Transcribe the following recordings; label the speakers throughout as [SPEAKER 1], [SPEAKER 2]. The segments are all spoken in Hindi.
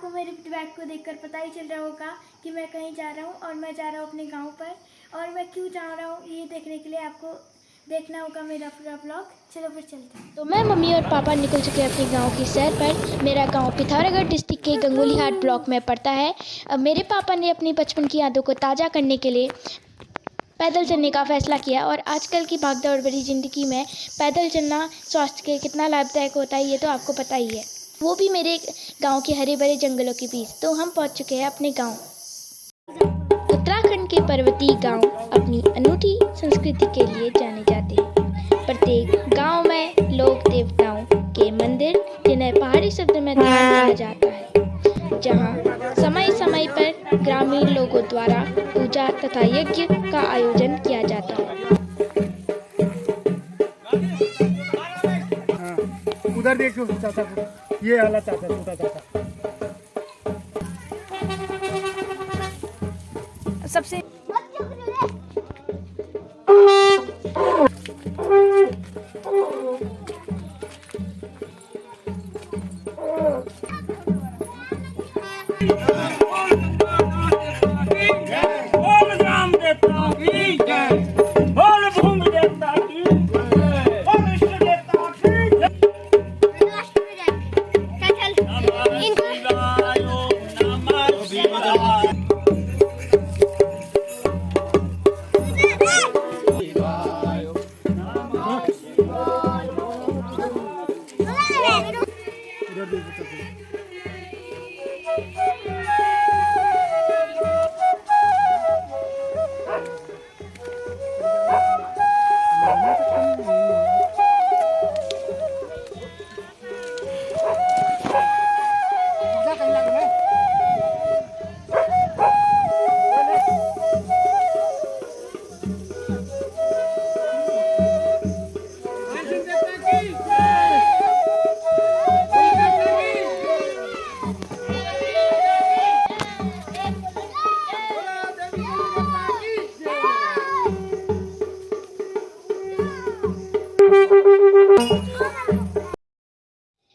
[SPEAKER 1] आपको मेरे बैग को देखकर पता ही चल रहा होगा कि मैं कहीं जा रहा हूँ और मैं जा रहा हूँ अपने गांव पर। और मैं क्यों जा रहा हूँ ये देखने के लिए आपको देखना होगा मेरा पूरा ब्लॉग। चलो फिर चलते हैं।
[SPEAKER 2] तो मैं मम्मी और पापा निकल चुके हैं अपने गांव की सैर पर। मेरा गांव पिथौरागढ़ डिस्ट्रिक्ट के गंगोलीहाट ब्लॉक में पड़ता है। अब मेरे पापा ने अपनी बचपन की यादों को ताज़ा करने के लिए पैदल चलने का फ़ैसला किया। और आजकल की भागदौड़ भरी ज़िंदगी में पैदल चलना स्वास्थ्य के कितना लाभदायक होता है ये तो आपको पता ही है, वो भी मेरे गांव के हरे भरे जंगलों के बीच। तो हम पहुंच चुके हैं अपने गांव। उत्तराखंड के पर्वतीय गांव अपनी अनूठी संस्कृति के लिए जाने जाते हैं। प्रत्येक गांव में लोक देवताओं के मंदिर, जिन्हें पहाड़ी शब्द में धाम कहा जाता है, जहां समय समय पर ग्रामीण लोगों द्वारा पूजा तथा यज्ञ का आयोजन किया जाता है।
[SPEAKER 3] उधर देखो चाचा को, ये वाला चाचा, छोटा चाचा
[SPEAKER 1] सबसे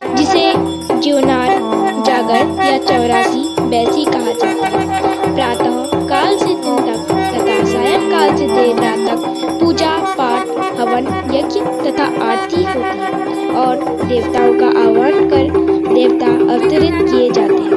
[SPEAKER 2] जिसे ज्योनार, जागर या चौरासी बैसी कहा जाता है। प्रातः काल से दिन तक तथा सायंकाल से देर रात तक पूजा पाठ, हवन, यज्ञ तथा आरती होती है और देवताओं का आह्वान कर देवता अवतरित किए जाते हैं।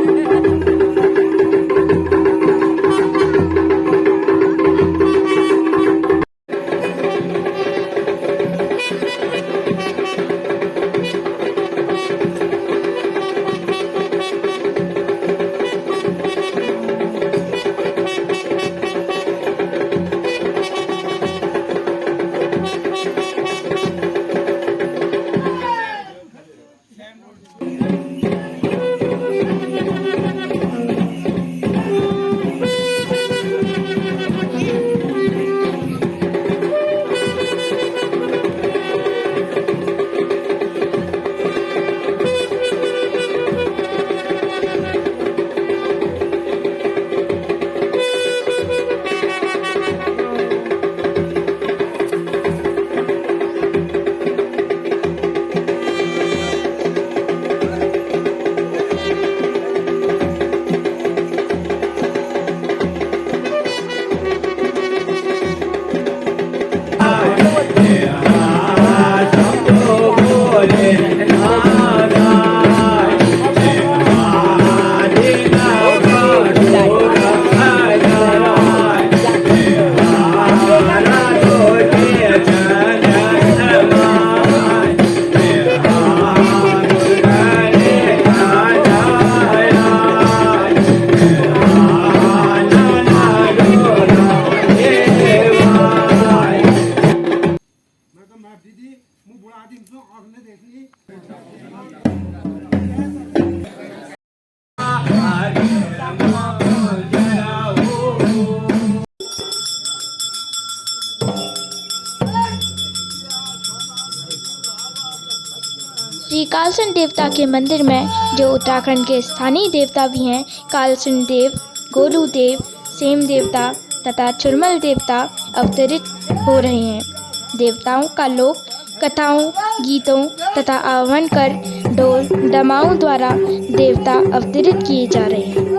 [SPEAKER 2] श्री कालसन देवता के मंदिर में, जो उत्तराखंड के स्थानीय देवता भी हैं, कालसन देव, गोलू देव, सेम देवता तथा चुरमल देवता अवतरित हो रहे हैं। देवताओं का लोक कथाओं, गीतों तथा आह्वान कर ढोल डमाओं द्वारा देवता अवतरित किए जा रहे हैं।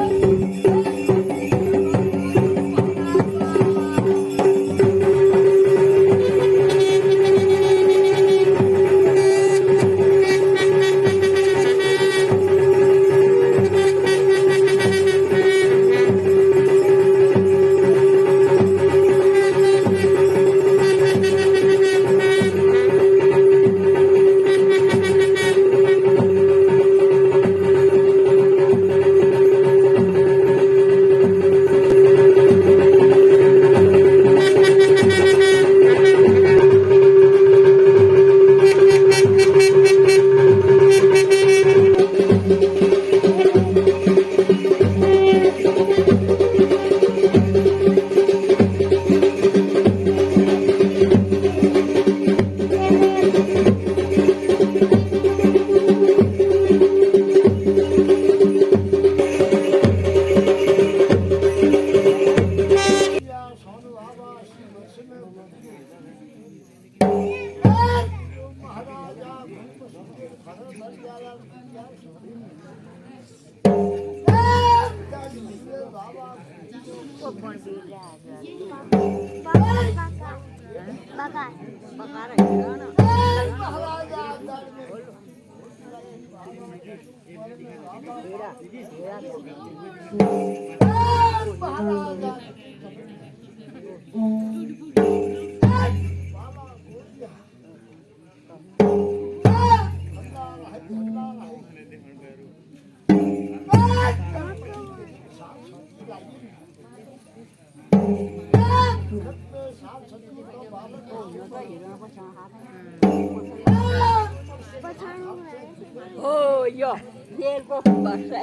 [SPEAKER 4] Oh, yo, y el poco pasa.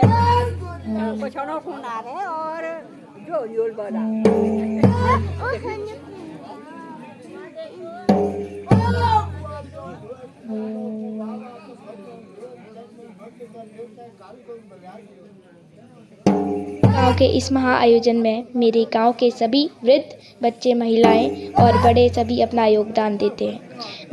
[SPEAKER 4] Pues yo no con nada, ahora yo el bala.
[SPEAKER 2] गांव के इस महा आयोजन में मेरे गांव के सभी वृद्ध, बच्चे, महिलाएं और बड़े सभी अपना योगदान देते हैं,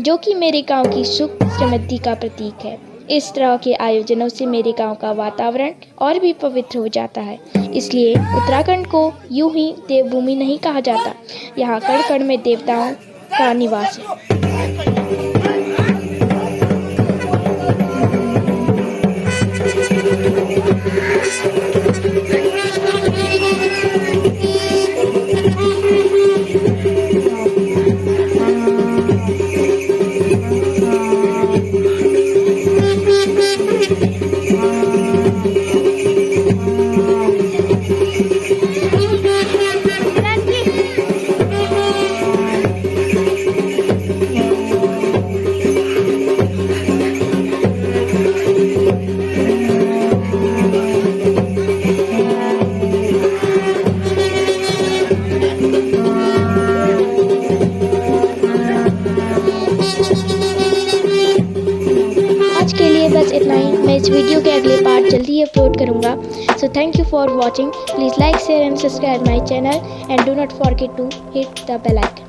[SPEAKER 2] जो कि मेरे गांव की सुख समृद्धि का प्रतीक है। इस तरह के आयोजनों से मेरे गांव का वातावरण और भी पवित्र हो जाता है। इसलिए उत्तराखंड को यूं ही देवभूमि नहीं कहा जाता, यहाँ कण कण में देवताओं का निवास है। के लिए बस इतना ही। मैं इस वीडियो के अगले पार्ट जल्दी ही अपलोड करूँगा। So thank you for watching. Please like, share and subscribe my channel and do not forget to hit the bell icon.